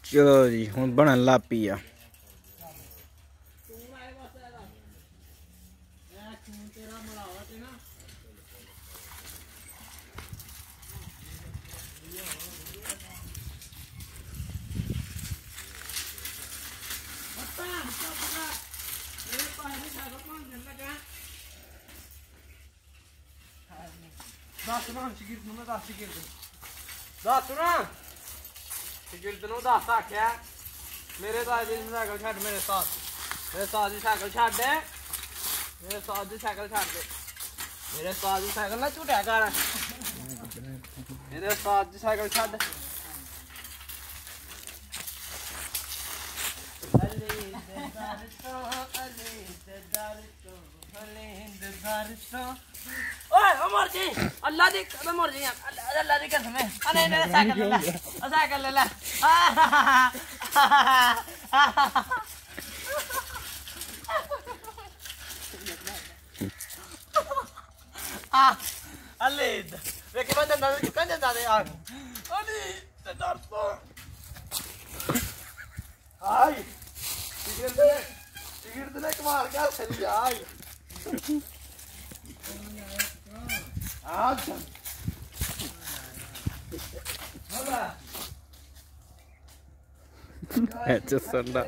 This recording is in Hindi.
चलो जी हुण बनन लग पई आ। दस ना शगिर्द नूं दस शगिर्द दस ना शगिर्द नूं दस आख्या मेरे साथ दी साइकिल छड्ड मेरे साथ दी साइकिल छड्ड मेरे साथ दी साइकिल छड्ड दे मेरे साथ दी साइकिल ना झूठा कर मेरे साथ दी साइकिल छड्ड ओए मर जी अल्लाह दी कसम मर जी अल्लाह दी कसम अरे मेरे साइकिल ले ले अल्ले वे के बंदा कंदा दे आ अली ते डर तो आई टिकट ने कमाल कर चली आई अच्छा संडा